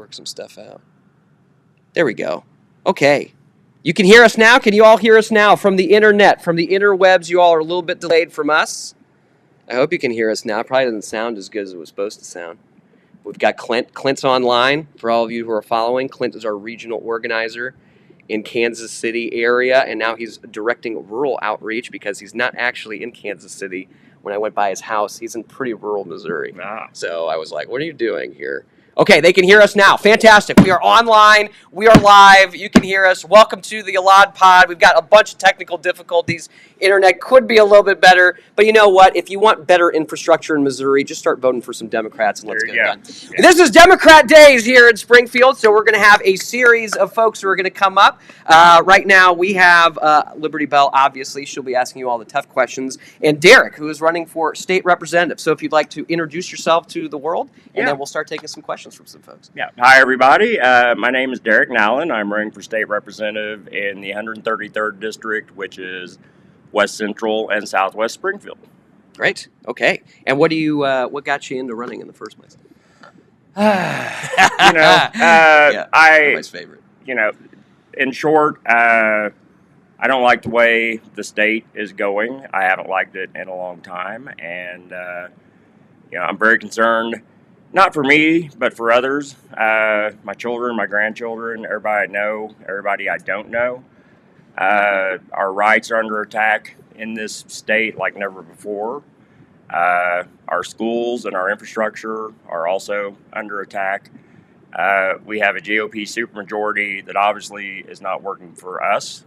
work some stuff out. There we go. Okay. You can hear us now? Can you all hear us now from the internet, from the interwebs? You all are a little bit delayed from us. I hope you can hear us now. It probably doesn't sound as good as it was supposed to sound. We've got Clint. Clint's online for all of you who are following. Clint is our regional organizer in Kansas City area, and now he's directing rural outreach because he's not actually in Kansas City. When I went by his house, he's in pretty rural Missouri. So I was like, what are you doing here? Okay, they can hear us now. Fantastic. We are online. We are live. You can hear us. Welcome to the EladPod. We've got a bunch of technical difficulties. Internet could be a little bit better. But you know what? If you want better infrastructure in Missouri, just start voting for some Democrats and let's get it done. Yeah. This is Democrat Days here in Springfield, so we're going to have a series of folks who are going to come up. Right now, we have Liberty Bell, obviously. She'll be asking you all the tough questions. And Derek, who is running for state representative. So if you'd like to introduce yourself to the world, and then we'll start taking some questions from some folks. Yeah. Hi, everybody. My name is Derek Nowlin. I'm running for state representative in the 133rd District, which is West Central and Southwest Springfield. Great. Okay. And what got you into running in the first place? Everybody's favorite. In short, I don't like the way the state is going. I haven't liked it in a long time, and I'm very concerned. Not for me, but for others, my children, my grandchildren, everybody I know, everybody I don't know. Our rights are under attack in this state like never before. Our schools and our infrastructure are also under attack. We have a GOP supermajority that obviously is not working for us.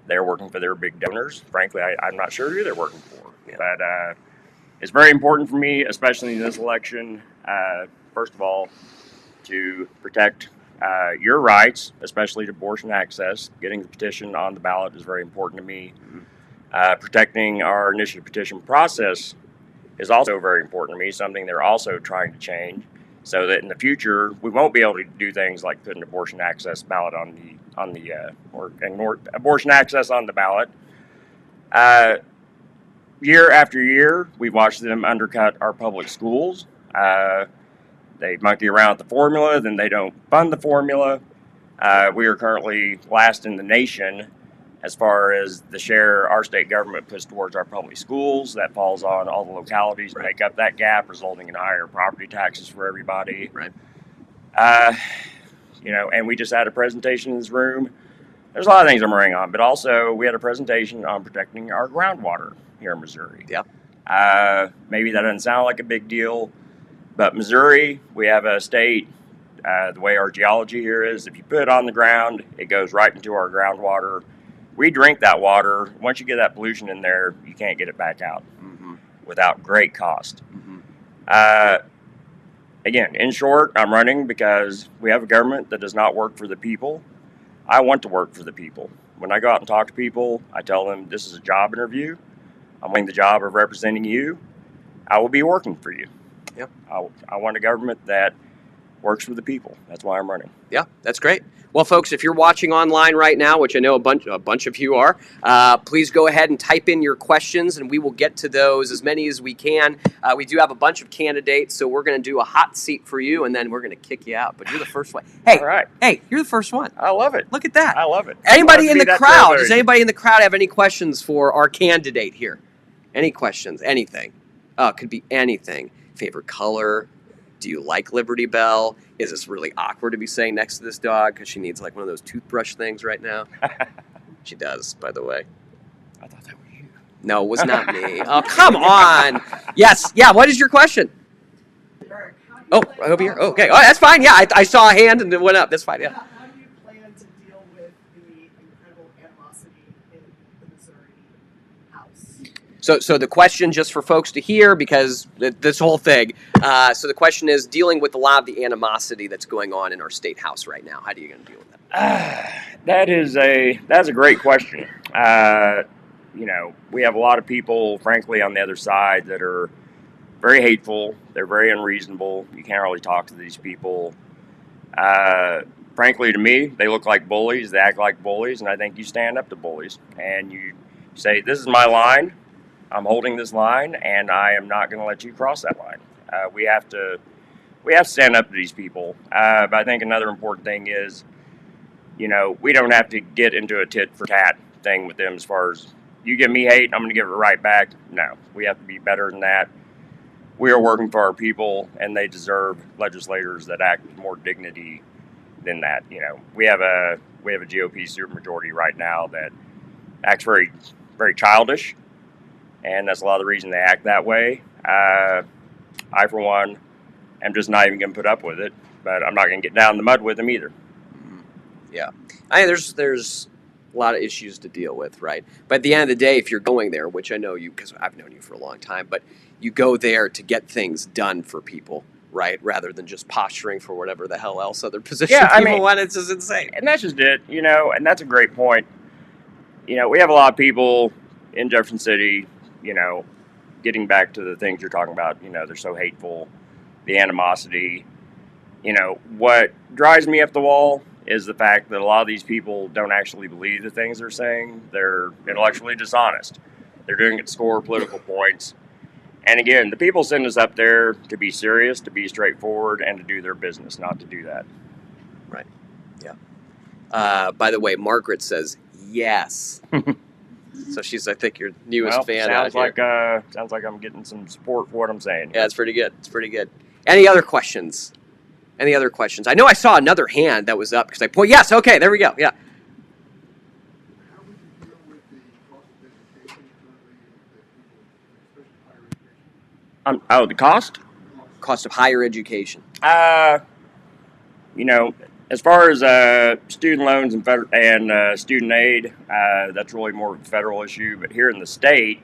They're working for their big donors. Frankly, I'm not sure who they're working for. Yeah. But it's very important for me, especially in this election, first of all, to protect your rights, especially to abortion access. Getting the petition on the ballot is very important to me. Protecting our initiative petition process is also very important to me, something they're also trying to change, so that in the future we won't be able to do things like putting abortion access ballot or abortion access on the ballot. Year after year, we've watched them undercut our public schools. They monkey around with the formula, then they don't fund the formula. We are currently last in the nation as far as the share our state government puts towards our public schools. That falls on all the localities to make up that gap, resulting in higher property taxes for everybody. Right. And we just had a presentation in this room. There's a lot of things I'm running on, but also we had a presentation on protecting our groundwater here in Missouri. Yeah. Maybe that doesn't sound like a big deal, but Missouri, we have a state, the way our geology here is, if you put it on the ground, it goes right into our groundwater. We drink that water. Once you get that pollution in there, you can't get it back out without great cost. Again, in short, I'm running because we have a government that does not work for the people. I want to work for the people. When I go out and talk to people, I tell them this is a job interview. I'm winning the job of representing you. I will be working for you. Yep. I want a government that works for the people. That's why I'm running. Yeah, that's great. Well, folks, if you're watching online right now, which I know a bunch of you are, please go ahead and type in your questions, and we will get to those, as many as we can. We do have a bunch of candidates, so we're going to do a hot seat for you, and then we're going to kick you out. But you're the first one. Hey, all right. Hey, you're the first one. I love it. Look at that. I love it. Anybody in the crowd? Does anybody in the crowd have any questions for our candidate here? Any questions? Anything? It could be anything. Favorite color? Do you like Liberty Bell? Is this really awkward to be saying next to this dog because she needs like one of those toothbrush things right now? She does, by the way. I thought that was you. No, it was not me. Oh, come on. Yes. Yeah, what is your question? Oh, I hope you're here. Okay. Oh, that's fine. Yeah, I saw a hand and it went up. That's fine. Yeah. How do you plan to deal with the incredible animosity in the Missouri House? So the question, just for folks to hear, because this whole thing, so the question is dealing with a lot of the animosity that's going on in our state house right now. How are you going to deal with that? That's a great question. We have a lot of people, frankly, on the other side that are very hateful. They're very unreasonable. You can't really talk to these people. Frankly, to me, they look like bullies. They act like bullies, and I think you stand up to bullies. And you say, this is my line. I'm holding this line, and I am not going to let you cross that line. We have to we have to stand up to these people. But I think another important thing is, we don't have to get into a tit for tat thing with them as far as you give me hate, I'm going to give it right back. No, we have to be better than that. We are working for our people, and they deserve legislators that act with more dignity than that. We have a GOP supermajority right now that acts very, very childish, and that's a lot of the reason they act that way. I, for one, am just not even going to put up with it, but I'm not going to get down in the mud with them either. Yeah, there's a lot of issues to deal with, right? But at the end of the day, if you're going there, which I know you, because I've known you for a long time, but you go there to get things done for people, right? Rather than just posturing for whatever the hell else other position people want. It's just insane. And that's just it, and that's a great point. We have a lot of people in Jefferson City, getting back to the things you're talking about, they're so hateful, the animosity. What drives me up the wall is the fact that a lot of these people don't actually believe the things they're saying. They're intellectually dishonest. They're doing it to score political points. And again, the people send us up there to be serious, to be straightforward, and to do their business, not to do that. Right. Yeah. By the way, Margaret says yes. So she's, I think, your newest fan out here. Sounds like I'm getting some support for what I'm saying. Yeah, it's pretty good. It's pretty good. Any other questions? Any other questions? I know I saw another hand that was up because I point. Yes, okay, there we go. Yeah. How would you deal with the cost of education currently, especially higher education? The cost? Cost of higher education. As far as student loans and student aid, that's really more of a federal issue. But here in the state,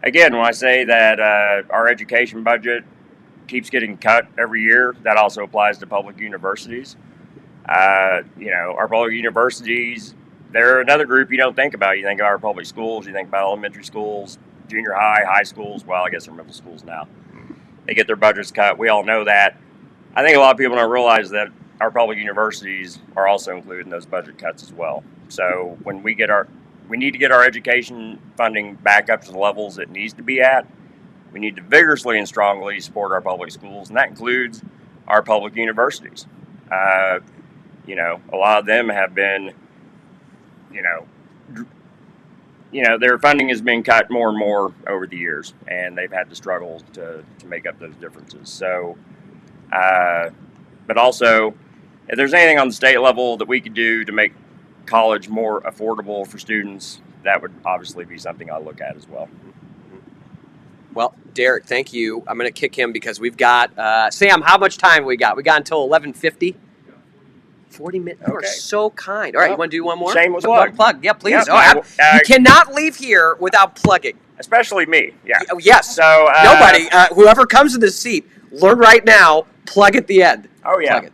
again, when I say that our education budget keeps getting cut every year, that also applies to public universities. Our public universities, they're another group you don't think about. You think about our public schools, you think about elementary schools, junior high, high schools. Well, I guess they're middle schools now. They get their budgets cut. We all know that. I think a lot of people don't realize that our public universities are also included in those budget cuts as well. So when we need to get our education funding back up to the levels it needs to be at. We need to vigorously and strongly support our public schools, and that includes our public universities. A lot of them have been, their funding has been cut more and more over the years, and they've had to struggle to make up those differences. So, but also, if there's anything on the state level that we could do to make college more affordable for students, that would obviously be something I look at as well. Well, Derek, thank you. I'm going to kick him because we've got Sam. How much time we got? We got until 11:50. 40 minutes. You are so kind. All right, you want to do one more? Shameless plug. Yeah, please. Yep. You cannot leave here without plugging. Especially me. Yeah. Yes. So nobody, whoever comes in this seat, learn right now. Plug at the end. Oh yeah.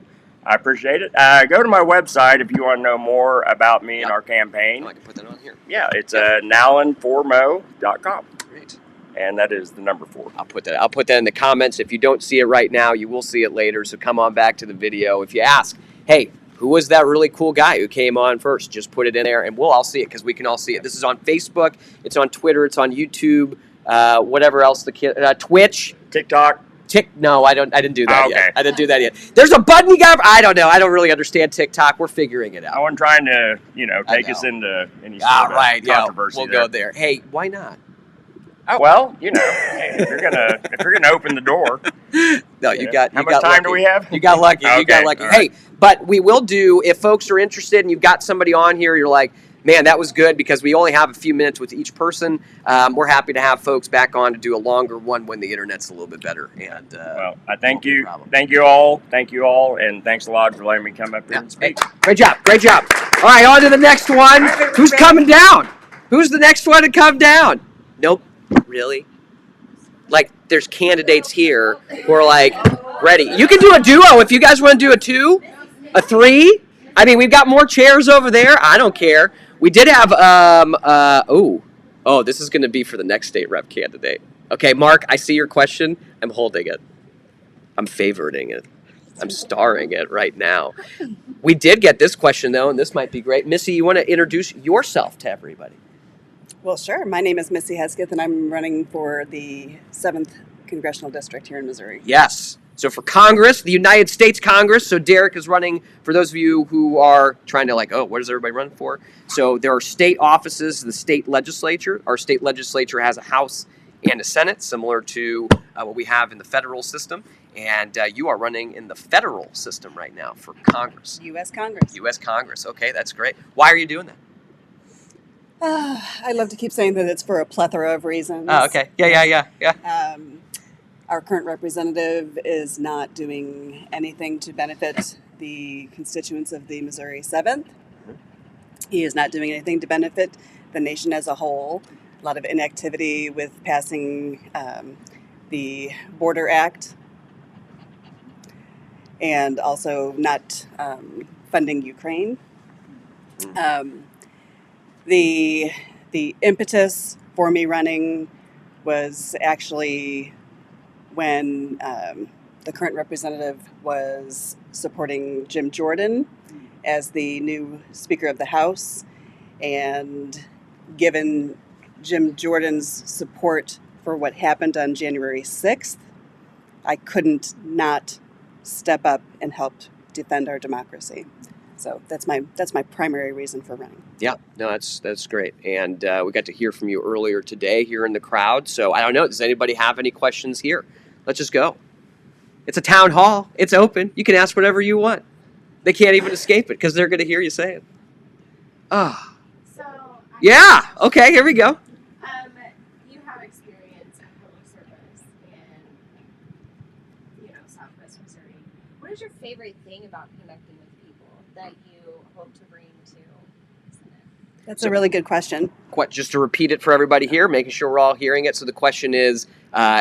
I appreciate it. Go to my website if you want to know more about me and our campaign. Oh, I can put that on here. Yeah, it's nowlandformo.com. Great. And that is the number 4. I'll put that in the comments. If you don't see it right now, you will see it later. So come on back to the video. If you ask, hey, who was that really cool guy who came on first? Just put it in there, and we'll all see it because we can all see it. This is on Facebook. It's on Twitter. It's on YouTube. Whatever else Twitch, TikTok. No, I didn't do that okay. yet. I didn't do that yet. There's a button you got. I don't know. I don't really understand TikTok. We're figuring it out. I wasn't trying to, take us into any sort of controversy. We'll go there. Hey, why not? Oh well, hey, if you're gonna open the door. No, you got. How much time do we have? You got lucky. Okay, you got lucky. Right. Hey, but we will do if folks are interested and you've got somebody on here. You're like, man, that was good because we only have a few minutes with each person. We're happy to have folks back on to do a longer one when the internet's a little bit better. And well, I thank you all, and thanks a lot for letting me come up here and speak. Hey, great job. All right, on to the next one. Who's coming down? Who's the next one to come down? Nope. Really? Like, there's candidates here who are like ready. You can do a duo if you guys want to do a 2, a 3. I mean, we've got more chairs over there. I don't care. We did have this is going to be for the next state rep candidate. Okay, Mark, I see your question. I'm holding it. I'm favoriting it. I'm starring it right now. We did get this question, though, and this might be great. Missy, you want to introduce yourself to everybody? Well, sure. My name is Missy Hesketh, and I'm running for the 7th Congressional District here in Missouri. Yes. So for Congress, the United States Congress, so Derek is running, for those of you who are trying to like, oh, what does everybody run for? So there are state offices, the state legislature. Our state legislature has a House and a Senate, similar to what we have in the federal system. And you are running in the federal system right now for Congress. U.S. Congress. U.S. Congress. Okay, that's great. Why are you doing that? I love to keep saying that it's for a plethora of reasons. Oh, okay. Yeah. Our current representative is not doing anything to benefit the constituents of the Missouri 7th. He is not doing anything to benefit the nation as a whole. A lot of inactivity with passing the Border Act and also not funding Ukraine. The impetus for me running was actually when the current representative was supporting Jim Jordan as the new Speaker of the House. And given Jim Jordan's support for what happened on January 6th, I couldn't not step up and help defend our democracy. So that's my primary reason for running. Yeah, no, that's great. And we got to hear from you earlier today here in the crowd. So I don't know, does anybody have any questions here? Let's just go. It's a town hall. It's open. You can ask whatever you want. They can't even escape it because they're going to hear you say it. Ah. So Yeah. Okay, here we go. you have experience in public service in Southwest Missouri. What is your favorite thing about connecting with people that you hope to bring to Senate? That's a really good question. Just to repeat it for everybody here, making sure we're all hearing it. So the question is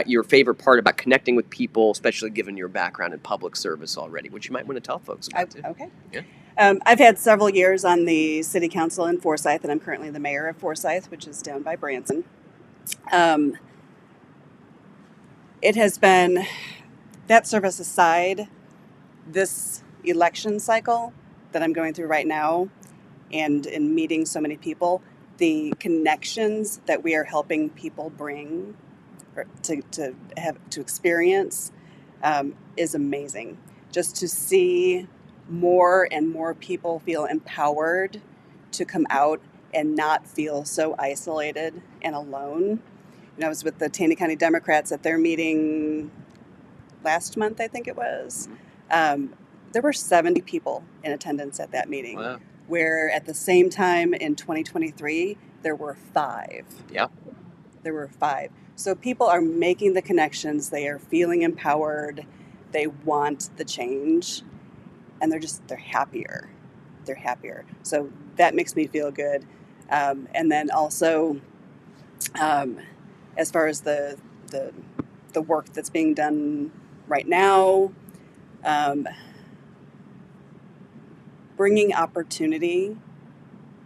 your favorite part about connecting with people, especially given your background in public service already, which you might want to tell folks about too. Okay. Yeah. I've had several years on the city council in Forsyth, and I'm currently the mayor of Forsyth, which is down by Branson. It has been, that service aside, this election cycle that I'm going through right now and in meeting so many people, the connections that we are helping people bring or to experience is amazing. Just to see more and more people feel empowered to come out and not feel so isolated and alone. I was with the Taney County Democrats at their meeting last month, I think it was. There were 70 people in attendance at that meeting. Wow. Where at the same time in 2023, there were 5. Yeah. There were 5. So people are making the connections. They are feeling empowered. They want the change. And they're happier. They're happier. So that makes me feel good. And then also, as far as the work that's being done right now, bringing opportunity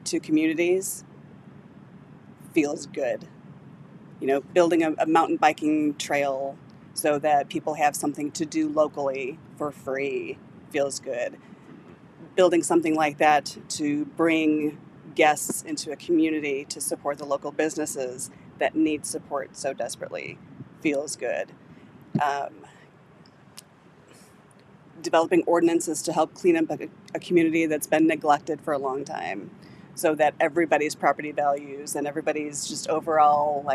to communities feels good. Building a mountain biking trail so that people have something to do locally for free feels good. Building something like that to bring guests into a community to support the local businesses that need support so desperately feels good. Developing ordinances to help clean up a community that's been neglected for a long time so that everybody's property values and everybody's just overall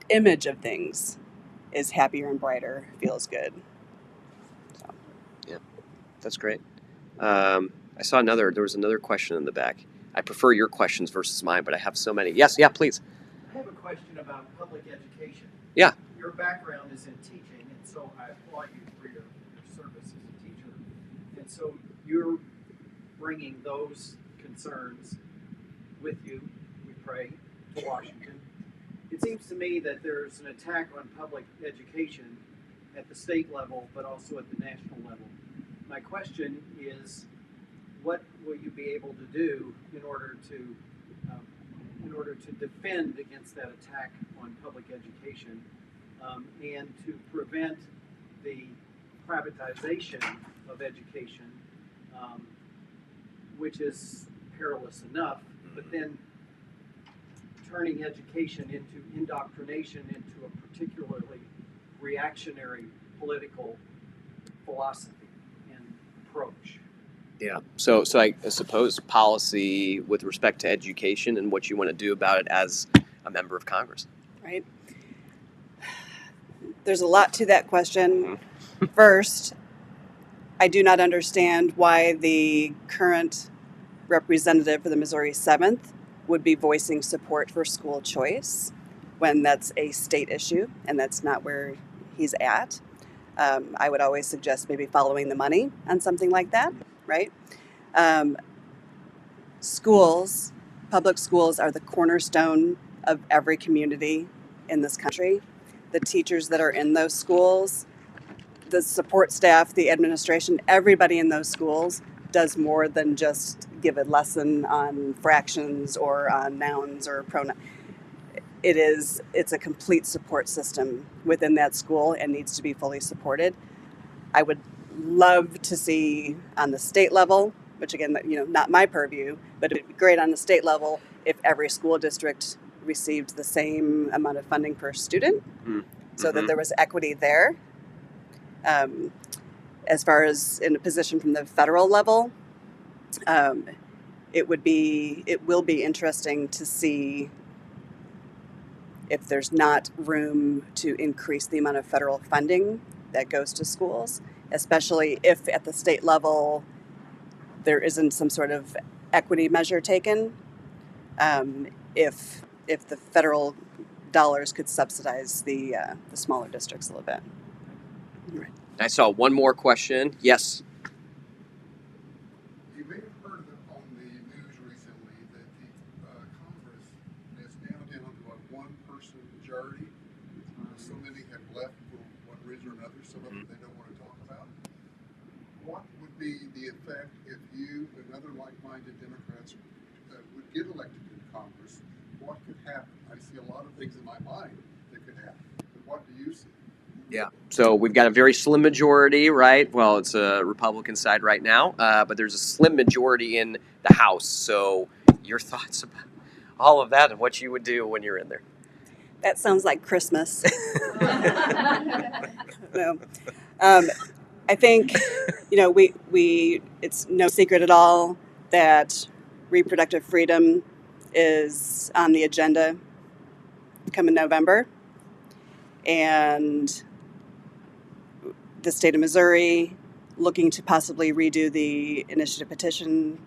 image of things is happier and brighter, feels good. So. Yeah, that's great. I saw there was another question in the back. I prefer your questions versus mine, but I have so many. Yes, yeah, please. I have a question about public education. Yeah. Your background is in teaching, and so I applaud you for your service as a teacher. And so you're bringing those concerns with you, we pray, to Washington. It seems to me that there's an attack on public education at the state level, but also at the national level. My question is, what will you be able to do in order to defend against that attack on public education and to prevent the privatization of education, which is perilous enough, but then turning education into indoctrination into a particularly reactionary political philosophy and approach. Yeah. So I suppose policy with respect to education and what you want to do about it as a member of Congress. Right? There's a lot to that question. First, I do not understand why the current representative for the Missouri 7th would be voicing support for school choice when that's a state issue and that's not where he's at. I would always suggest maybe following the money on something like that, right? Schools, public schools are the cornerstone of every community in this country. The teachers that are in those schools, the support staff, the administration, everybody in those schools does more than just give a lesson on fractions or on nouns or pronouns. It's a complete support system within that school and needs to be fully supported. I would love to see on the state level, which again, not my purview, but it would be great on the state level if every school district received the same amount of funding per student, so that there was equity there. As far as in a position from the federal level, it will be interesting to see if there's not room to increase the amount of federal funding that goes to schools, especially if at the state level there isn't some sort of equity measure taken. If the federal dollars could subsidize the smaller districts a little bit. Right. I saw one more question. Yes. You may have heard on the news recently that the Congress is now down to a one-person majority. So many have left for one reason or another. Some of them they don't want to talk about. What would be the effect if you and other like-minded Democrats would get elected to Congress? What could happen? I see a lot of things in my mind that could happen. But what do you see? Yeah. So we've got a very slim majority, right? Well, it's a Republican side right now, but there's a slim majority in the House. So your thoughts about all of that and what you would do when you're in there? That sounds like Christmas. No. I think, we it's no secret at all that reproductive freedom is on the agenda coming November. And the state of Missouri looking to possibly redo the initiative petition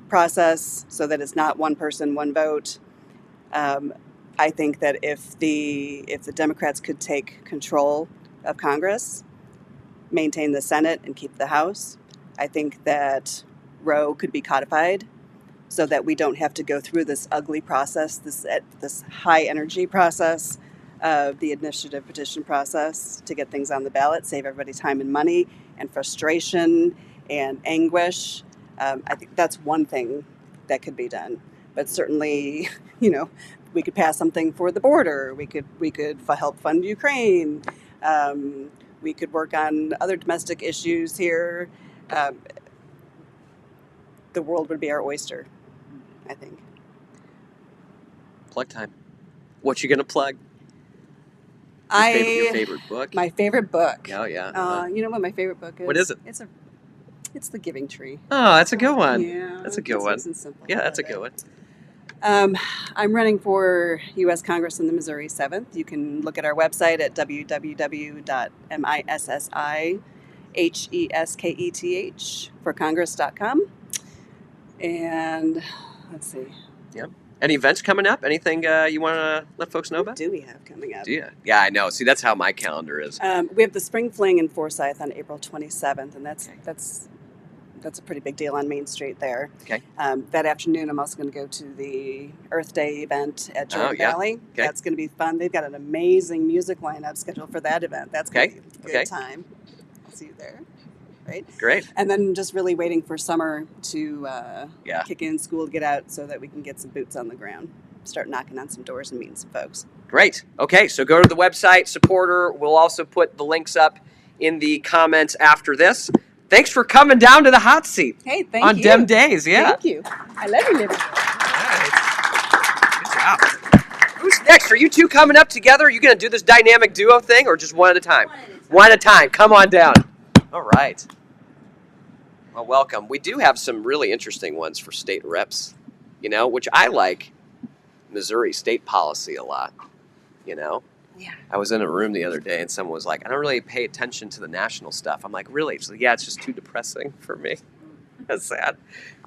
process so that it's not one person, one vote. I think that if the Democrats could take control of Congress, maintain the Senate, and keep the House, I think that Roe could be codified so that we don't have to go through this ugly process, this high energy process of the initiative petition process to get things on the ballot, save everybody time and money and frustration and anguish. I think that's one thing that could be done. But certainly, we could pass something for the border. We could help fund Ukraine. We could work on other domestic issues here. The world would be our oyster, I think. Plug time. What you gonna plug? Your favorite book? My favorite book. Oh yeah. You know what my favorite book is? What is it? It's The Giving Tree. Oh, that's a good one. Yeah, that's a good one. Nice and simple. Yeah, that's a good one. I'm running for U.S. Congress in the Missouri 7th. You can look at our website at www.missishesketh4congress.com. And let's see. Yep. Any events coming up? Anything you want to let folks know about? What do we have coming up? Do you? Yeah, I know. See, that's how my calendar is. We have the Spring Fling in Forsyth on April 27th, and that's a pretty big deal on Main Street there. Okay. That afternoon, I'm also going to go to the Earth Day event at Jordan Valley. Okay. That's going to be fun. They've got an amazing music lineup scheduled for that event. That's going to be a good time. I'll see you there. Right? Great. And then just really waiting for summer to kick in, school to get out so that we can get some boots on the ground, start knocking on some doors and meeting some folks. Great. Okay, so go to the website, support her. We'll also put the links up in the comments after this. Thanks for coming down to the hot seat. Hey, thank you. On Dem Days, yeah. Thank you. I love you, Libby. All right. Good job. Who's next? Are you two coming up together? Are you going to do this dynamic duo thing or just one at a time? One at a time. One at a time. Come on down. All right. Well, welcome. We do have some really interesting ones for state reps, which I like Missouri state policy a lot, Yeah. I was in a room the other day and someone was like, I don't really pay attention to the national stuff. I'm like, really? So, yeah, it's just too depressing for me. That's sad.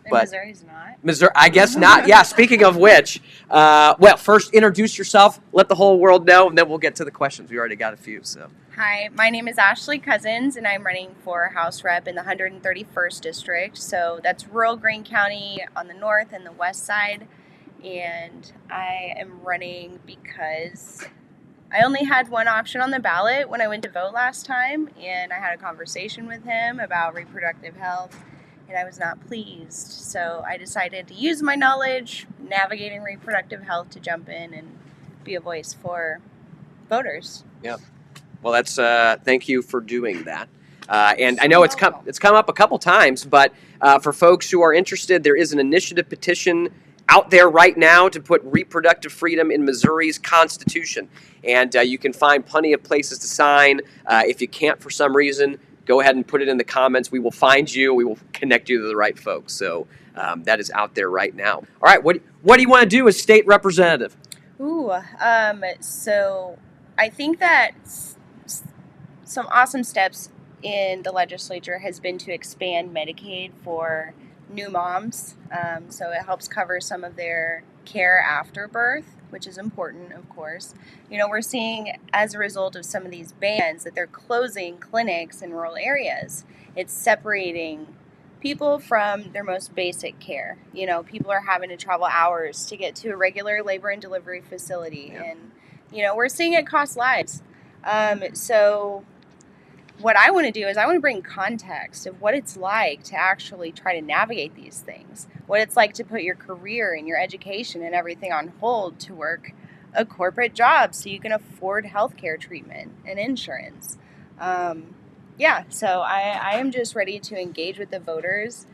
And But Missouri's not. Missouri, I guess not. Yeah, speaking of which, well, first introduce yourself, let the whole world know, and then we'll get to the questions. We already got a few, so. Hi, my name is Ashley Cousins, and I'm running for House Rep in the 131st District. So that's rural Greene County on the north and the west side. And I am running because I only had one option on the ballot when I went to vote last time, and I had a conversation with him about reproductive health, and I was not pleased. So I decided to use my knowledge navigating reproductive health to jump in and be a voice for voters. Yeah. Well, that's thank you for doing that. And I know it's come up a couple times, but for folks who are interested, there is an initiative petition out there right now to put reproductive freedom in Missouri's Constitution. And you can find plenty of places to sign. If you can't for some reason, go ahead and put it in the comments. We will find you. We will connect you to the right folks. So that is out there right now. All right, what do you want to do as state representative? So I think that some awesome steps in the legislature has been to expand Medicaid for new moms. So it helps cover some of their care after birth, which is important, of course. We're seeing as a result of some of these bans that they're closing clinics in rural areas. It's separating people from their most basic care. People are having to travel hours to get to a regular labor and delivery facility. Yeah. And, we're seeing it cost lives. So what I want to do is I want to bring context of what it's like to actually try to navigate these things, what it's like to put your career and your education and everything on hold to work a corporate job so you can afford healthcare treatment and insurance. So I am just ready to engage with the voters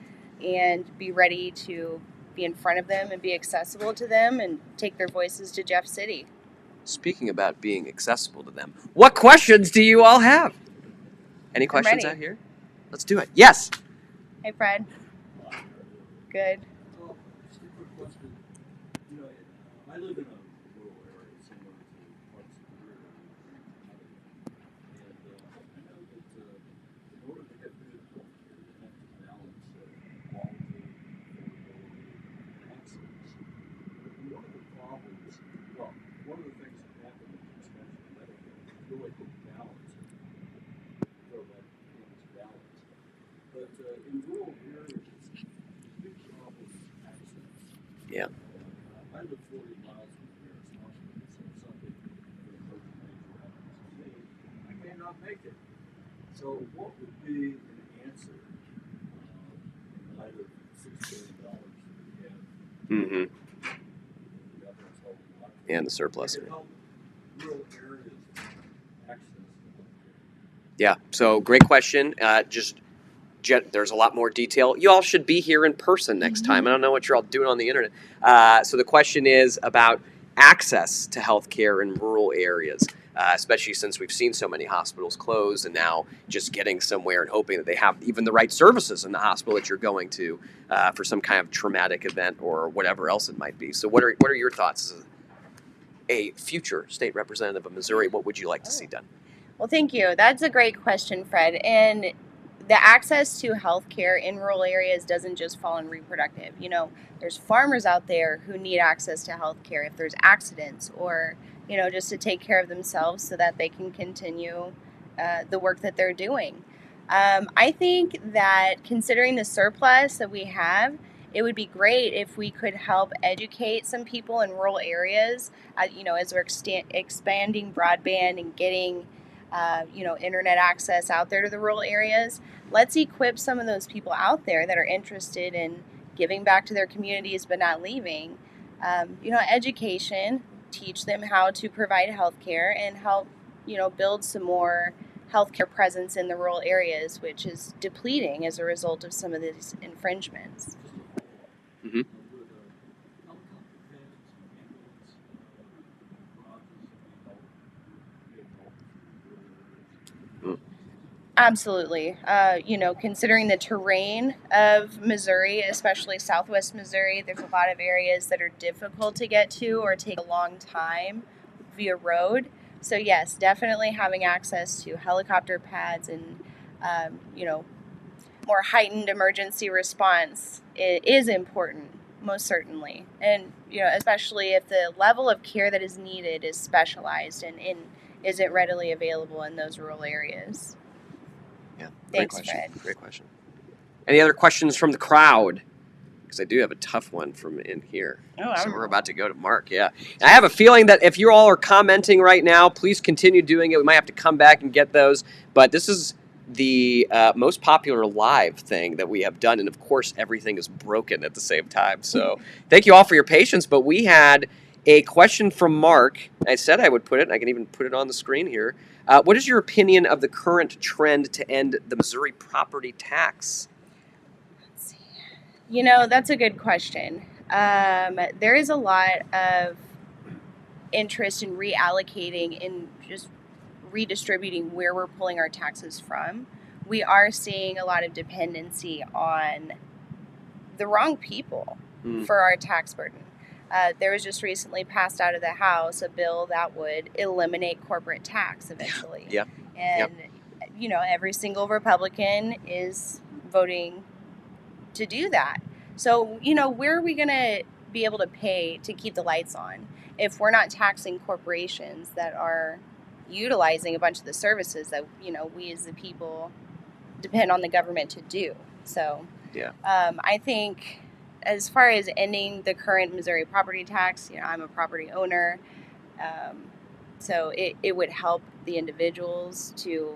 and be ready to be in front of them and be accessible to them and take their voices to Jeff City. Speaking about being accessible to them, what questions do you all have? Any questions ready. out here? Let's do it. Yes. Hey, Fred. Good. Stupid question. I live in a rural area similar to parts of the rear and I know that in order to get good health care, you have to balance quality, affordability, and access. And one of the problems, one of the things that happened with expansion of Medicare really didn't balance it. Throw that in as balance. But in rural areas, the big problem is access. Yeah. I live 40 miles from the nearest hospital, so if something emergency happens to me, I may not make it. So what would be an answer in light of $6 billion that we have? Mm-hmm. The government's holding a lot. And the surplus. To help rural areas access to healthcare. Yeah. So great question. There's a lot more detail. You all should be here in person next time. I don't know what you're all doing on the internet. So the question is about access to healthcare in rural areas, especially since we've seen so many hospitals close, and now just getting somewhere and hoping that they have even the right services in the hospital that you're going to for some kind of traumatic event or whatever else it might be. So what are your thoughts as a future state representative of Missouri? What would you like to see done? Well, thank you. That's a great question, Fred. And the access to healthcare in rural areas doesn't just fall in reproductive. There's farmers out there who need access to healthcare if there's accidents or, just to take care of themselves so that they can continue the work that they're doing. I think that considering the surplus that we have, it would be great if we could help educate some people in rural areas, as we're expanding broadband and getting internet access out there to the rural areas. Let's equip some of those people out there that are interested in giving back to their communities but not leaving. Education, teach them how to provide health care and help, build some more healthcare presence in the rural areas, which is depleting as a result of some of these infringements. Mm-hmm. Absolutely. Considering the terrain of Missouri, especially Southwest Missouri, there's a lot of areas that are difficult to get to or take a long time via road. So yes, definitely having access to helicopter pads and, more heightened emergency response is important, most certainly. And, especially if the level of care that is needed is specialized and isn't readily available in those rural areas. Yeah. Thanks, Great question. Fred. Great question. Any other questions from the crowd? Because I do have a tough one from in here. So we're about to go to Mark. Yeah. And I have a feeling that if you all are commenting right now, please continue doing it. We might have to come back and get those. But this is the most popular live thing that we have done. And of course, everything is broken at the same time. So thank you all for your patience. But we had a question from Mark. I said I would put it, and I can even put it on the screen here. What is your opinion of the current trend to end the Missouri property tax? Let's see. That's a good question. There is a lot of interest in reallocating and just redistributing where we're pulling our taxes from. We are seeing a lot of dependency on the wrong people for our tax burden. There was just recently passed out of the House a bill that would eliminate corporate tax eventually. Yeah. And, every single Republican is voting to do that. So, where are we going to be able to pay to keep the lights on if we're not taxing corporations that are utilizing a bunch of the services that, we as the people depend on the government to do? So, yeah. I think as far as ending the current Missouri property tax, I'm a property owner, so it would help the individuals to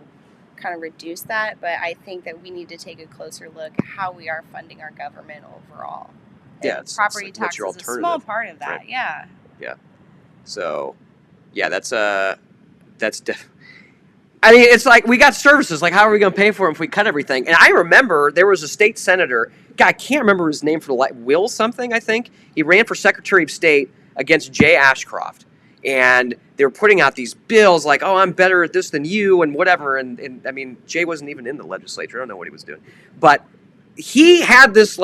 kind of reduce that, but I think that we need to take a closer look at how we are funding our government overall. Yeah, property tax is a small part of that. Right. Yeah. Yeah. So, yeah, I mean, it's like we got services. Like, how are we going to pay for them if we cut everything? And I remember there was a state senator. God, I can't remember his name for Will something, I think. He ran for Secretary of State against Jay Ashcroft. And they were putting out these bills like, oh, I'm better at this than you and whatever. And I mean, Jay wasn't even in the legislature. I don't know what he was doing. But he had this,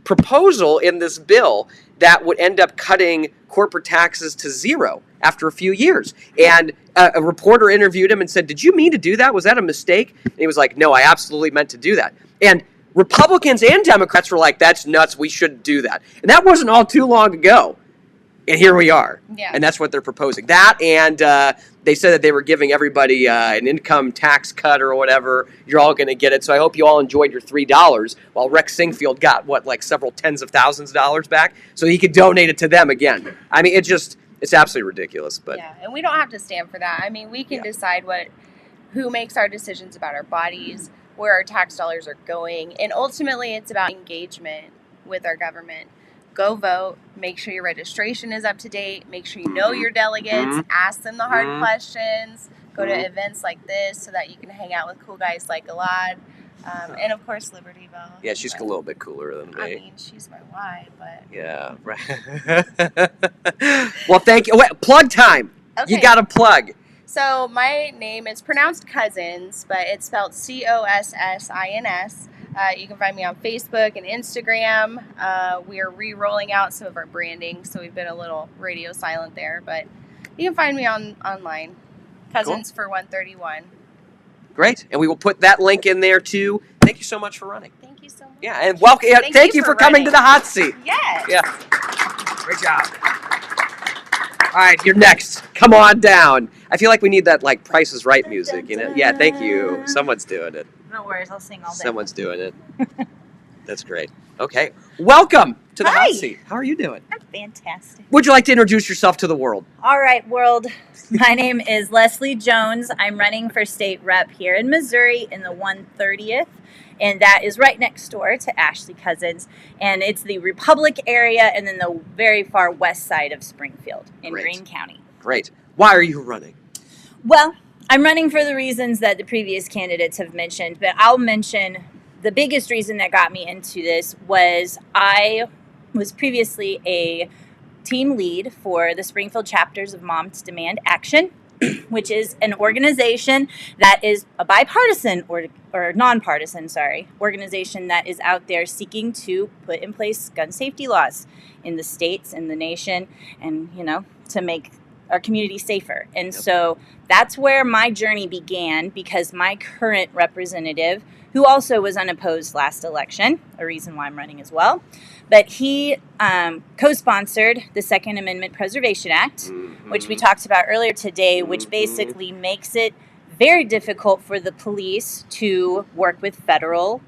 proposal in this bill that would end up cutting corporate taxes to zero after a few years. And a reporter interviewed him and said, did you mean to do that? Was that a mistake? And he was like, no, I absolutely meant to do that. And Republicans and Democrats were like, that's nuts. We shouldn't do that. And that wasn't all too long ago. And here we are. Yeah. And that's what they're proposing. That and they said that they were giving everybody an income tax cut or whatever. You're all going to get it. So I hope you all enjoyed your $3 while Rex Singfield got, several tens of thousands of dollars back so he could donate it to them again. I mean, it's absolutely ridiculous. But yeah, and we don't have to stand for that. I mean, we can decide who makes our decisions about our bodies, where our tax dollars are going. And ultimately, it's about engagement with our government. Go vote. Make sure your registration is up to date. Make sure you know your delegates. Ask them the hard questions. Go to events like this so that you can hang out with cool guys like Elad. And, of course, Liberty Bell. Yeah, she's a little bit cooler than me. I mean, she's my wife, but... Yeah, right. Well, thank you. Wait, plug time. Okay. You got to plug. So my name is pronounced Cousins, but it's spelled Cossins. You can find me on Facebook and Instagram. We are re-rolling out some of our branding, so we've been a little radio silent there, but you can find me online. Cousins for 131. Great, and we will put that link in there too. Thank you so much for running. Thank you so much. Yeah, and welcome. Thank you for coming to the hot seat. Yes. Yeah. Great job. All right, you're next. Come on down. I feel like we need that Price is Right music, you know? Yeah, thank you. Someone's doing it. No worries, I'll sing all day. Someone's doing it. That's great. Okay. Welcome to the hot seat. How are you doing? I'm fantastic. Would you like to introduce yourself to the world? All right, world. My name is Leslie Jones. I'm running for state rep here in Missouri in the 130th. And that is right next door to Ashley Cousins. And it's the Republic area and then the very far west side of Springfield in Greene County. Great. Why are you running? Well, I'm running for the reasons that the previous candidates have mentioned, but I'll mention the biggest reason that got me into this was I was previously a team lead for the Springfield chapters of Moms Demand Action. which is an organization that is a bipartisan or nonpartisan, organization that is out there seeking to put in place gun safety laws in the states, in the nation, and, to make our community safer. And so that's where my journey began, because my current representative, who also was unopposed last election, a reason why I'm running as well, but he co-sponsored the Second Amendment Preservation Act, which we talked about earlier today, which basically makes it very difficult for the police to work with federal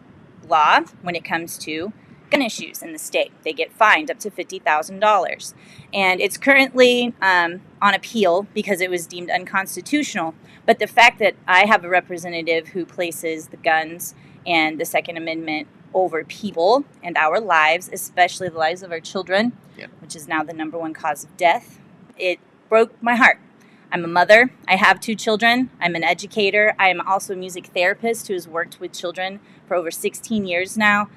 law when it comes to gun issues in the state. They get fined up to $50,000. And it's currently on appeal because it was deemed unconstitutional. But the fact that I have a representative who places the guns and the Second Amendment over people and our lives, especially the lives of our children, which is now the number one cause of death, it broke my heart. I'm a mother. I have 2 children. I'm an educator. I am also a music therapist who has worked with children for over 16 years now.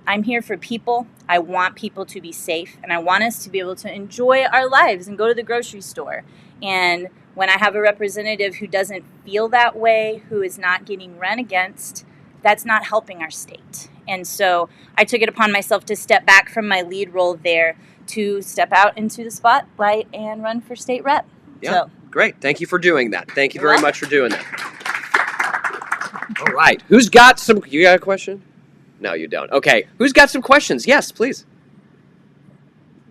I'm here for people. I want people to be safe, and I want us to be able to enjoy our lives and go to the grocery store. And when I have a representative who doesn't feel that way, who is not getting run against, that's not helping our state. And so I took it upon myself to step back from my lead role there to step out into the spotlight and run for state rep. Yeah, so, great. Thank you for doing that. Thank you very much for doing that. All right. Who's got some... You got a question? No, you don't. Okay. Who's got some questions? Yes, please.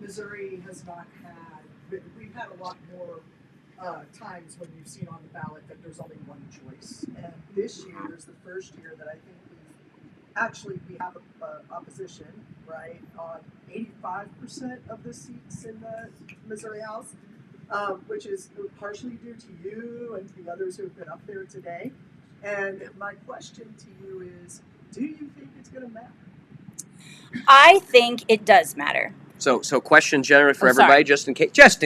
Missouri has not had, we've had a lot more times when you've seen on the ballot that there's only one choice. And this year is the first year that I think we have opposition, right, on 85% of the seats in the Missouri House, which is partially due to you and to the others who have been up there today. And my question to you is, do you think it's going to matter? I think it does matter. So question generally for everybody, just in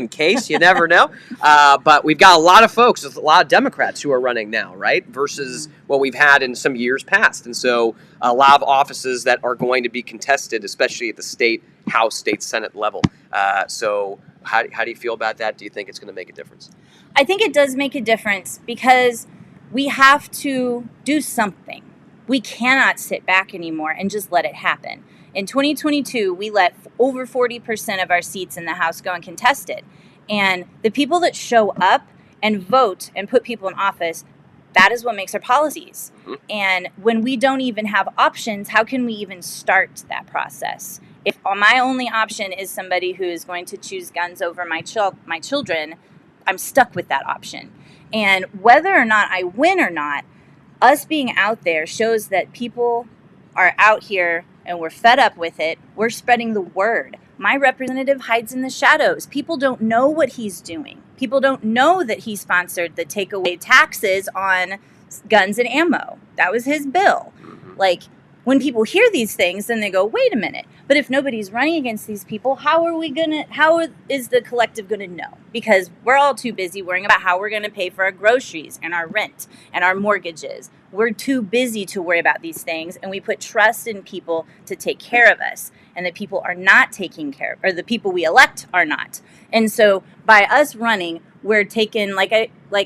case, you never know. But we've got a lot of folks, a lot of Democrats who are running now, right? Versus what we've had in some years past. And so a lot of offices that are going to be contested, especially at the state House, state Senate level. So how do you feel about that? Do you think it's going to make a difference? I think it does make a difference because we have to do something. We cannot sit back anymore and just let it happen. In 2022, we let over 40% of our seats in the House go uncontested. And the people that show up and vote and put people in office, that is what makes our policies. Mm-hmm. And when we don't even have options, how can we even start that process? If my only option is somebody who is going to choose guns over my children, I'm stuck with that option. And whether or not I win or not, us being out there shows that people are out here and we're fed up with it. We're spreading the word. My representative hides in the shadows. People don't know what he's doing. People don't know that he sponsored the take away taxes on guns and ammo. That was his bill. Like, when people hear these things, then they go, wait a minute. But if nobody's running against these people, how is the collective going to know? Because we're all too busy worrying about how we're going to pay for our groceries and our rent and our mortgages. We're too busy to worry about these things, and we put trust in people to take care of us. And the people are not taking care of, or the people we elect are not. And so by us running, we're taking, like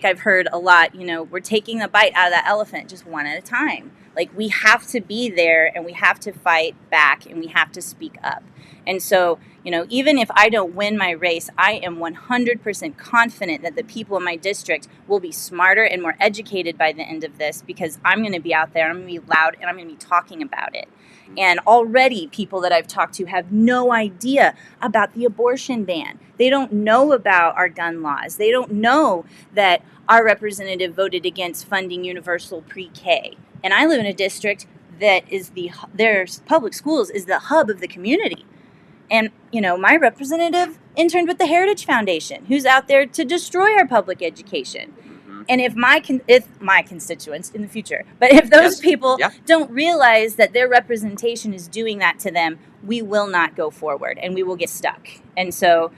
I've heard a lot, we're taking the bite out of that elephant just one at a time. Like, we have to be there and we have to fight back and we have to speak up. And so, even if I don't win my race, I am 100% confident that the people in my district will be smarter and more educated by the end of this, because I'm going to be out there, I'm going to be loud, and I'm going to be talking about it. And already people that I've talked to have no idea about the abortion ban. They don't know about our gun laws. They don't know that our representative voted against funding universal pre-K. And I live in a district that is their public schools is the hub of the community. And, my representative interned with the Heritage Foundation, who's out there to destroy our public education. Mm-hmm. And if my constituents in the future, but if those people don't realize that their representation is doing that to them, we will not go forward and we will get stuck. And so,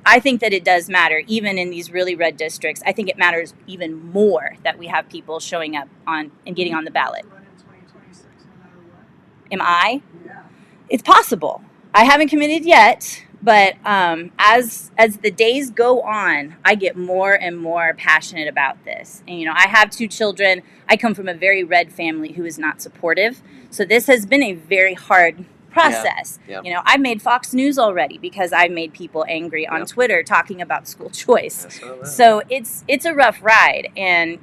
I think that it does matter, even in these really red districts. I think it matters even more that we have people showing up and getting on the ballot. Run in 2026 no matter what. Am I? Yeah. It's possible. I haven't committed yet, But as the days go on, I get more and more passionate about this. And I have 2 children. I come from a very red family who is not supportive. So this has been a very hard process. Yeah. I made Fox News already because I made people angry on Twitter talking about school choice. So it's a rough ride, and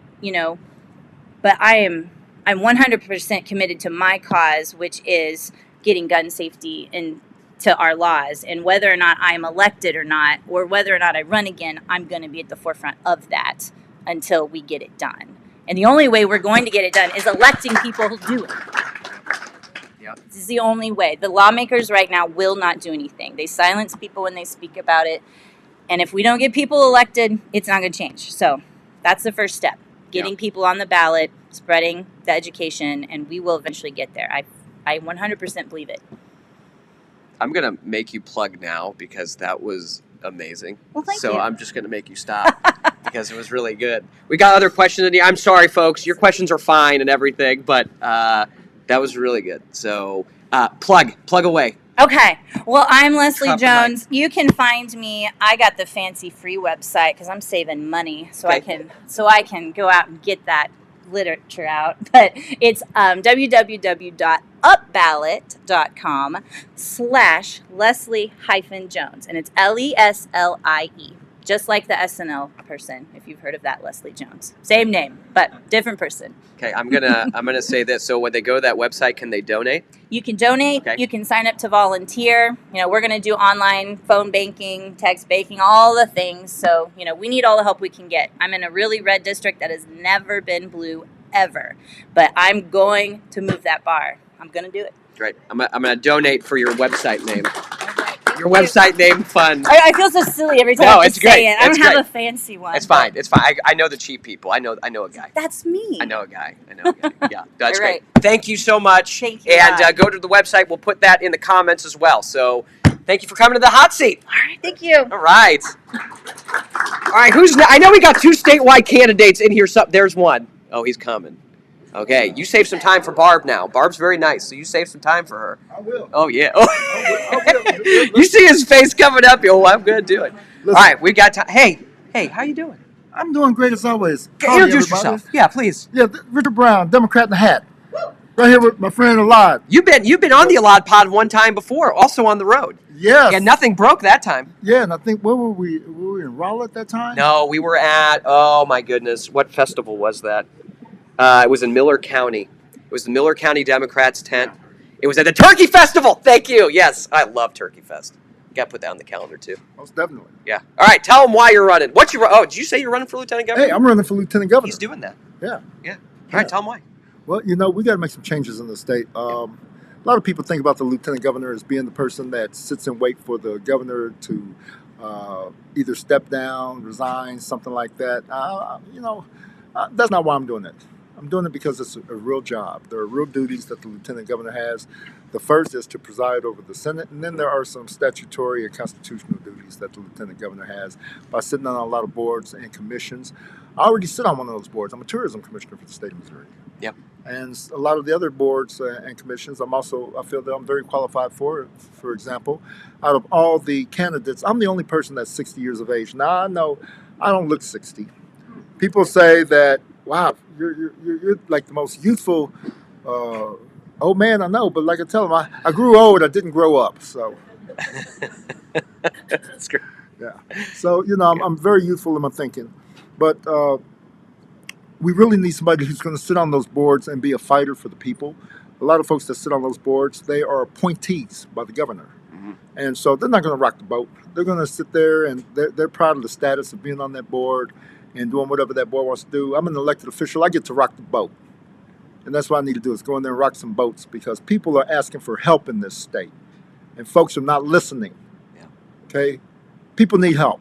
but I'm 100% committed to my cause, which is getting gun safety into our laws. And whether or not I'm elected or not, or whether or not I run again, I'm going to be at the forefront of that until we get it done. And the only way we're going to get it done is electing people who do it. This is the only way. The lawmakers right now will not do anything. They silence people when they speak about it. And if we don't get people elected, it's not going to change. So that's the first step. Getting people on the ballot, spreading the education, and we will eventually get there. I 100% believe it. I'm going to make you plug now because that was amazing. Well, thank you. So I'm just going to make you stop because it was really good. We got other questions in here. I'm sorry, folks. Your questions are fine and everything, but that was really good. So plug away. Okay. Well, I'm Leslie Drop the Jones. You can find me. I got the fancy free website because I'm saving money, so I can go out and get that literature out. But it's www.upballot.com/Leslie-Jones, and it's LESLIE. Just like the SNL person, if you've heard of that, Leslie Jones. Same name, but different person. Okay, I'm gonna say this. So when they go to that website, can they donate? You can donate. Okay. You can sign up to volunteer. We're going to do online phone banking, text banking, all the things. So, we need all the help we can get. I'm in a really red district that has never been blue ever, but I'm going to move that bar. I'm going to do it. Great. I'm gonna donate for your website name. Your website name fund. I feel so silly every time I say it. I don't have a fancy one. It's fine. It's fine. I know the cheap people. I know a guy. That's me. I know a guy. Yeah, that's All right. great. Thank you so much. Thank you. And go to the website. We'll put that in the comments as well. So thank you for coming to the hot seat. All right. Thank you. All right. All right. I know we got 2 statewide candidates in here. So there's one. Oh, he's coming. Okay, you save some time for Barb now. Barb's very nice, so you save some time for her. I will. Oh, yeah. I will. You see his face coming up. Oh, I'm going to do it. All right, we got time. Hey, how you doing? I'm doing great as always. Introduce yourself. Yeah, please. Yeah, Richard Brown, Democrat in the hat. Right here with my friend Elad. You've been on the EladPod one time before, also on the road. Yes. Yeah, nothing broke that time. Yeah, and I think, where were we? Were we in Raleigh at that time? No, we were at, oh my goodness, what festival was that? It was in Miller County. It was the Miller County Democrats tent. It was at the Turkey Festival. Thank you. Yes, I love Turkey Fest. You got to put that on the calendar too. Most definitely. Yeah. All right. Tell them why you're running. Did you say you're running for lieutenant governor? Hey, I'm running for lieutenant governor. He's doing that. Yeah. Yeah. All right. Tell them why. Well, we got to make some changes in the state. A lot of people think about the lieutenant governor as being the person that sits and waits for the governor to either step down, resign, something like that. That's not why I'm doing it. I'm doing it because it's a real job. There are real duties that the lieutenant governor has. The first is to preside over the Senate, and then there are some statutory and constitutional duties that the lieutenant governor has by sitting on a lot of boards and commissions. I already sit on one of those boards. I'm a tourism commissioner for the state of Missouri. Yep. And a lot of the other boards and commissions, I feel that I'm very qualified for. For example, out of all the candidates, I'm the only person that's 60 years of age. Now, I know I don't look 60. People say that, wow, you're like the most youthful old man I know. But like I tell them, I grew old. I didn't grow up. So That's great. yeah. So I'm very youthful in my thinking, but we really need somebody who's going to sit on those boards and be a fighter for the people. A lot of folks that sit on those boards, they are appointees by the governor. Mm-hmm. And so they're not going to rock the boat. They're going to sit there and they're proud of the status of being on that board and doing whatever that board wants to do. I'm an elected official. I get to rock the boat. And that's what I need to do is go in there and rock some boats because people are asking for help in this state. And folks are not listening. Yeah. Okay? People need help.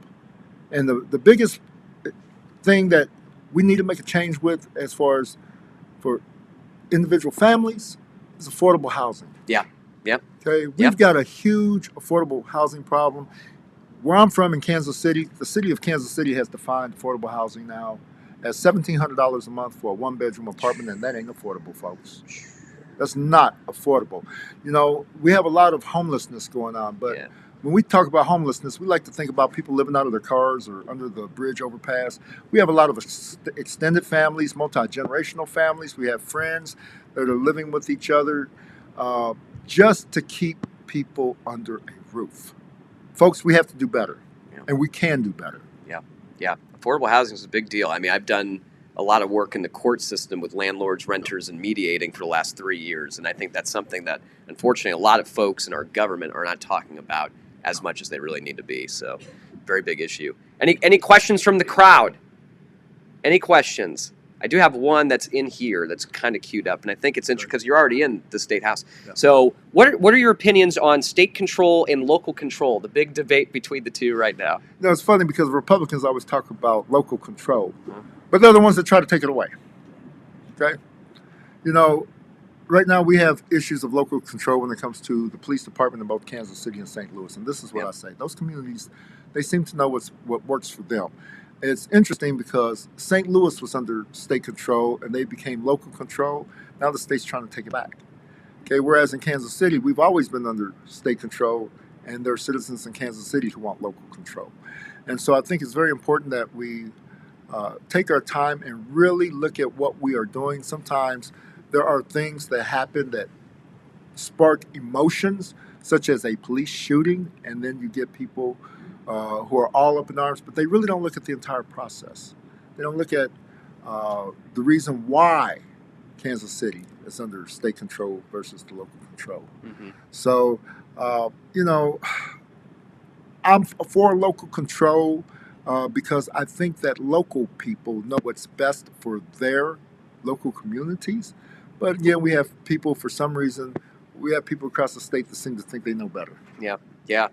And the biggest thing that we need to make a change with as far as for individual families is affordable housing. Yeah. Yep. Okay? We've got a huge affordable housing problem. Where I'm from in Kansas City, the city of Kansas City has defined affordable housing now as $1,700 a month for a one-bedroom apartment, and that ain't affordable, folks. That's not affordable. We have a lot of homelessness going on, but when we talk about homelessness, we like to think about people living out of their cars or under the bridge overpass. We have a lot of extended families, multi-generational families. We have friends that are living with each other just to keep people under a roof. Folks, we have to do better, and we can do better. Yeah. Affordable housing is a big deal. I mean, I've done a lot of work in the court system with landlords, renters, and mediating for the last 3 years. And I think that's something that, unfortunately, a lot of folks in our government are not talking about as much as they really need to be. So, very big issue. Any questions from the crowd? Any questions? I do have one that's in here that's kind of queued up, and I think it's interesting because you're already in the state house. Yeah. So what are your opinions on state control and local control, the big debate between the two right now? You know, it's funny because Republicans always talk about local control, but they're the ones that try to take it away. Okay? You know, right now we have issues of local control when it comes to the police department in both Kansas City and St. Louis, and this is what I say. Those communities, they seem to know what works for them. It's interesting because St. Louis was under state control and they became local control. Now the state's trying to take it back. Okay, whereas in Kansas City, we've always been under state control, and there are citizens in Kansas City who want local control. And so I think it's very important that we take our time and really look at what we are doing. Sometimes there are things that happen that spark emotions, such as a police shooting, and then you get people who are all up in arms, but they really don't look at the entire process. They don't look at the reason why Kansas City is under state control versus the local control. Mm-hmm. So, you know, I'm for local control because I think that local people know what's best for their local communities. But again, we have people, for some reason, we have people across the state that seem to think they know better. Yeah.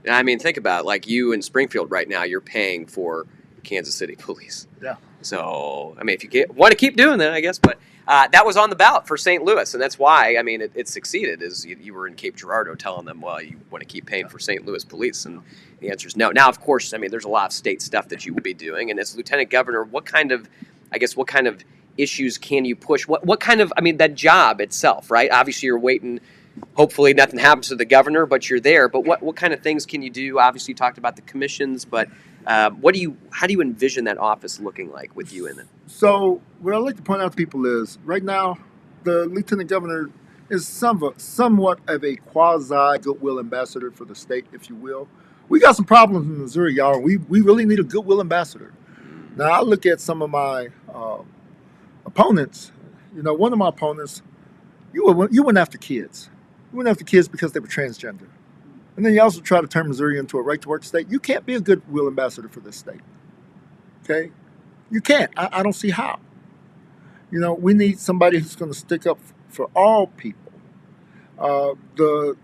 I mean, think about it. Like you in Springfield right now, you're paying for Kansas City police. Yeah. So, I mean, if you want to keep doing that, I guess. But that was on the ballot for St. Louis, and that's why, I mean, it succeeded, is you were in Cape Girardeau telling them, well, you want to keep paying for St. Louis police, and the answer is no. Now, of course, I mean, there's a lot of state stuff that you will be doing, and as lieutenant governor, what kind of issues can you push? What kind of, I mean, that job itself, right? Obviously, you're waiting. Hopefully nothing happens to the governor, but you're there. But what kind of things can you do? Obviously, you talked about the commissions, but how do you envision that office looking like with you in it? So what I'd like to point out to people is, right now, the lieutenant governor is somewhat of a quasi-goodwill ambassador for the state, if you will. We got some problems in Missouri, y'all. We really need a goodwill ambassador. Now, I look at some of my opponents. You know, one of my opponents, you went after kids. You went after kids because they were transgender. And then you also try to turn Missouri into a right-to-work state. You can't be a goodwill ambassador for this state. Okay? You can't. I don't see how. You know, we need somebody who's going to stick up for all people. The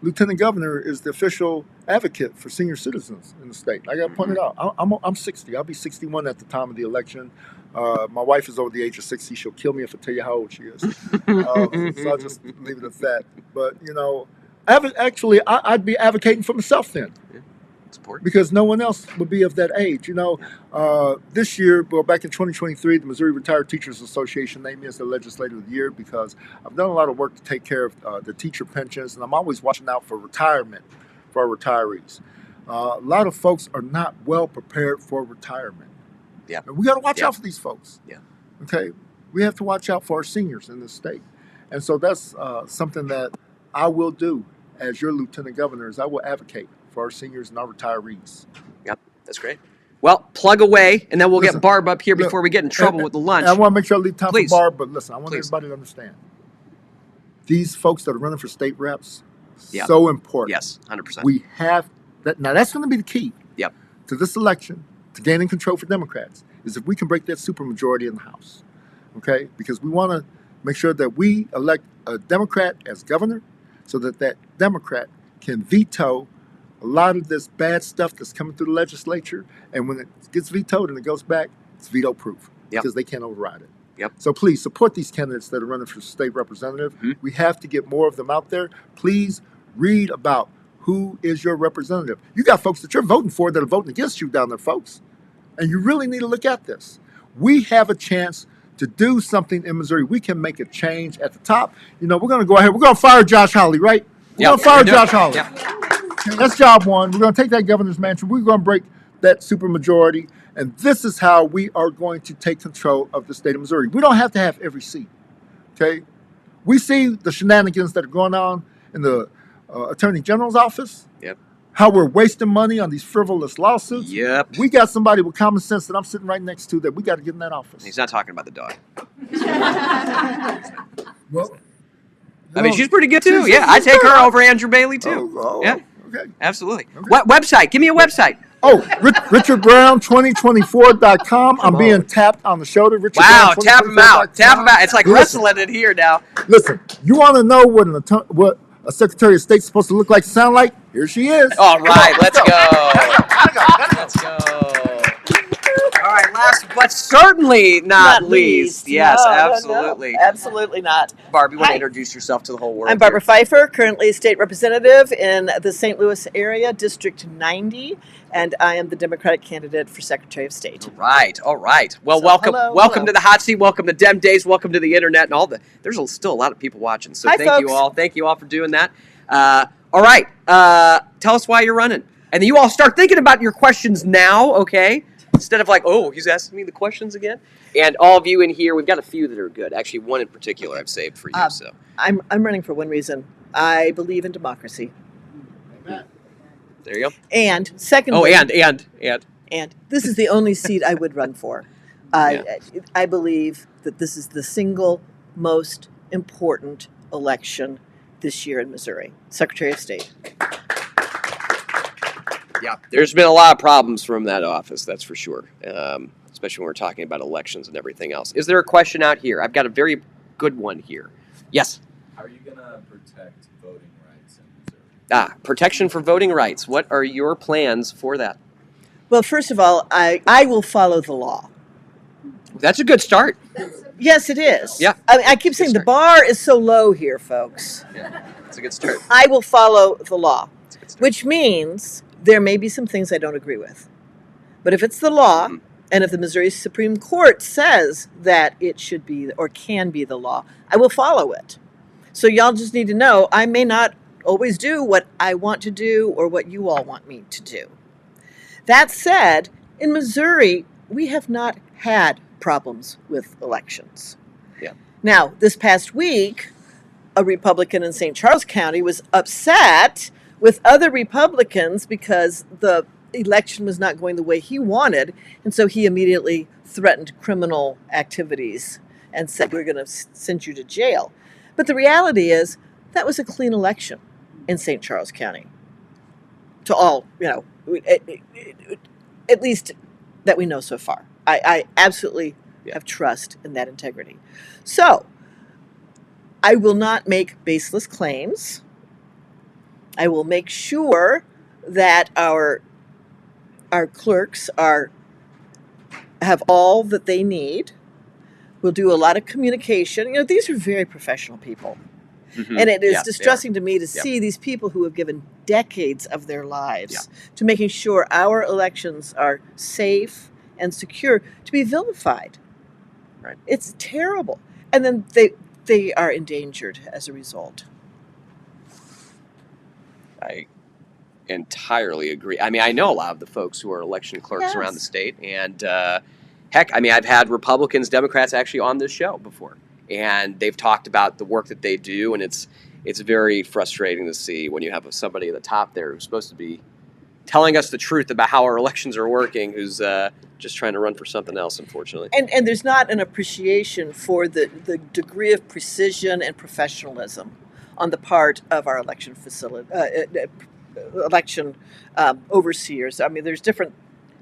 lieutenant governor is the official advocate for senior citizens in the state. I got to point it out. I'm 60. I'll be 61 at the time of the election. My wife is over the age of 60. She'll kill me if I tell you how old she is. So I'll just leave it at that. But, you know, actually, I'd be advocating for myself then. Support. Because no one else would be of that age. You know, this year, well, back in 2023, the Missouri Retired Teachers Association named me as the Legislator of the Year because I've done a lot of work to take care of the teacher pensions, and I'm always watching out for retirement for our retirees. A lot of folks are not well prepared for retirement. Yeah. And we got to watch out for these folks. Yeah. Okay. We have to watch out for our seniors in this state. And so that's something that I will do as your lieutenant governor, is I will advocate for our seniors and our retirees. Yep. That's great. Well, plug away, and then we'll Listen, get Barb up here before we get in trouble with the lunch. I want to make sure I leave time Please. for Barb, but listen, I want Please. everybody to understand. These folks that are running for state reps, Yeah. so important. Yes, 100%. We have that. Now, that's going to be the key Yep. to this election, to gaining control for Democrats, is if we can break that supermajority in the House. Okay? Because we want to make sure that we elect a Democrat as governor so that that Democrat can veto a lot of this bad stuff that's coming through the legislature. And when it gets vetoed and it goes back, it's veto proof because they can't override it. Yep. So please support these candidates that are running for state representative. Mm-hmm. We have to get more of them out there. Please read about who is your representative. You got folks that you're voting for that are voting against you down there, folks. And you really need to look at this. We have a chance to do something in Missouri. We can make a change at the top. You know, we're going to go ahead. We're going to fire Josh Hawley, right? We're going to fire Josh Hawley. Yep. That's job one. We're going to take that governor's mansion. We're going to break that supermajority. And this is how we are going to take control of the state of Missouri. We don't have to have every seat. Okay? We see the shenanigans that are going on in the Attorney General's office. Yep. How we're wasting money on these frivolous lawsuits. Yep. We got somebody with common sense that I'm sitting right next to that we got to get in that office. He's not talking about the dog. Well, I mean, she's pretty good too. she's- Yeah, I she's take her good. over Andrew Bailey too. Oh, Yeah, okay. absolutely. What website? Give me a website. Oh, RichardBrown2024.com. I'm being tapped on the shoulder. Wow, tap him out. Tap him out. It's like Listen. wrestling in here now. Listen, you want to know what a Secretary of State's supposed to look like, sound like? Here she is. All right, let's go. Let's go. All right, last but certainly not least. Yes, No, absolutely. no, absolutely not. Barb, you want to Hi. introduce yourself to the whole world? I'm Barbara Pfeiffer, currently state representative in the St. Louis area, District 90, and I am the Democratic candidate for Secretary of State. All right, all right. Well, So, welcome hello. to the hot seat. Welcome to Dem Days. Welcome to the internet and all the. There's still a lot of people watching. So Hi, thank you folks. all. Thank you all for doing that. All right. Tell us why you're running, and then you all start thinking about your questions now. Okay. Instead of like, oh, he's asking me the questions again. And all of you in here, we've got a few that are good. Actually, one in particular I've saved for you. So I'm running for one reason. I believe in democracy. there you go. And secondly, Oh, and and this is the only seat I would run for. I believe that this is the single most important election this year in Missouri, Secretary of State. yeah, there's been a lot of problems from that office. That's for sure. Especially when we're talking about elections and everything else. Is there a question out here? I've got a very good one here. Yes. How are you going to protect voting rights in Missouri? Protection for voting rights. What are your plans for that? Well, first of all, I will follow the law. That's a good start. Yes, it is. Yeah. I keep saying the bar is so low here, folks. Yeah, it's a good start. I will follow the law, It's a good start. which means there may be some things I don't agree with. But if it's the law, and if the Missouri Supreme Court says that it should be or can be the law, I will follow it. So y'all just need to know I may not always do what I want to do or what you all want me to do. That said, in Missouri, we have not had problems with elections. Yeah. Now, this past week, a Republican in St. Charles County was upset with other Republicans because the election was not going the way he wanted, and so he immediately threatened criminal activities and said, we're going to send you to jail. But the reality is, that was a clean election in St. Charles County. To all, at least that we know so far. I absolutely have trust in that integrity. So, I will not make baseless claims. I will make sure that our clerks have all that they need. We'll do a lot of communication. These are very professional people. Mm-hmm. And it is distressing to me to see these people who have given decades of their lives to making sure our elections are safe and secure to be vilified. Right. It's terrible. And then they are endangered as a result. I entirely agree. I mean, I know a lot of the folks who are election clerks around the state, and heck, I mean, I've had Republicans, Democrats actually on this show before, and they've talked about the work that they do, and it's very frustrating to see when you have somebody at the top there who's supposed to be telling us the truth about how our elections are working, who's just trying to run for something else, unfortunately. And there's not an appreciation for the degree of precision and professionalism on the part of our election overseers. I mean, there's different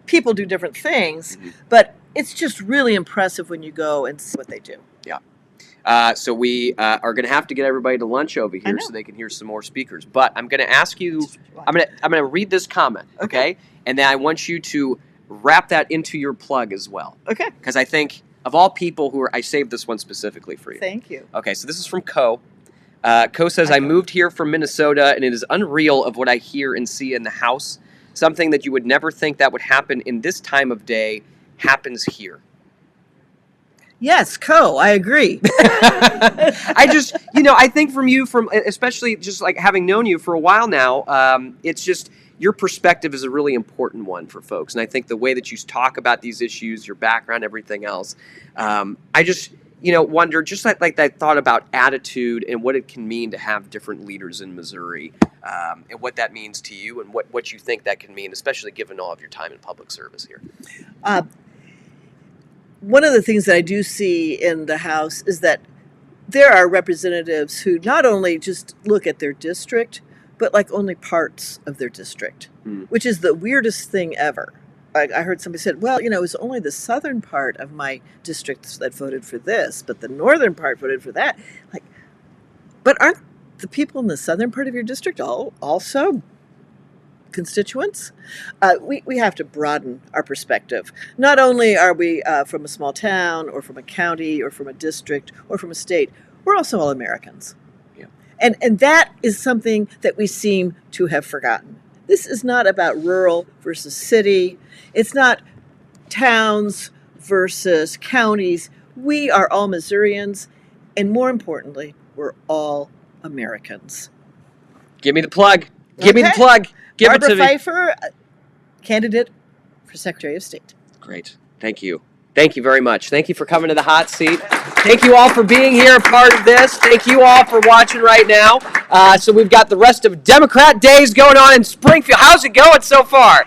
people do different things, but it's just really impressive when you go and see what they do. Yeah. So we are going to have to get everybody to lunch over here so they can hear some more speakers. But I'm going to ask you. I'm going to read this comment, okay? And then I want you to wrap that into your plug as well. Okay. Because I think of all people I saved this one specifically for you. Thank you. Okay, so this is from Co. Co says, I moved here from Minnesota, and it is unreal of what I hear and see in the house. Something that you would never think that would happen in this time of day happens here. Yes, I agree. I just, I think from you, especially just like having known you for a while now, it's just your perspective is a really important one for folks. And I think the way that you talk about these issues, your background, everything else, I just, wonder, just like that thought about attitude and what it can mean to have different leaders in Missouri, and what that means to you and what you think that can mean, especially given all of your time in public service here. One of the things that I do see in the House is that there are representatives who not only just look at their district, but like only parts of their district, which is the weirdest thing ever. I heard somebody said, well, it was only the southern part of my district that voted for this, but the northern part voted for that. Like, but aren't the people in the southern part of your district also constituents? We have to broaden our perspective. Not only are we from a small town or from a county or from a district or from a state, we're also all Americans. Yeah. And that is something that we seem to have forgotten. This is not about rural versus city. It's not towns versus counties. We are all Missourians, and more importantly, we're all Americans. Give me the plug. Give me the plug. Give Barbara it to me. Pfeiffer, candidate for Secretary of State. Great. Thank you. Thank you very much. Thank you for coming to the hot seat. Thank you all for being here, a part of this. Thank you all for watching right now. So we've got the rest of Democrat Days going on in Springfield. How's it going so far?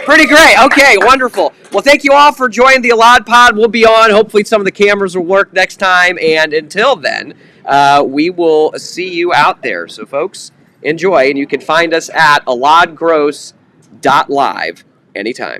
Pretty great. Okay, wonderful. Well, thank you all for joining the EladPod. We'll be on. Hopefully some of the cameras will work next time. And until then, we will see you out there. So, folks, enjoy. And you can find us at eladgross.live anytime.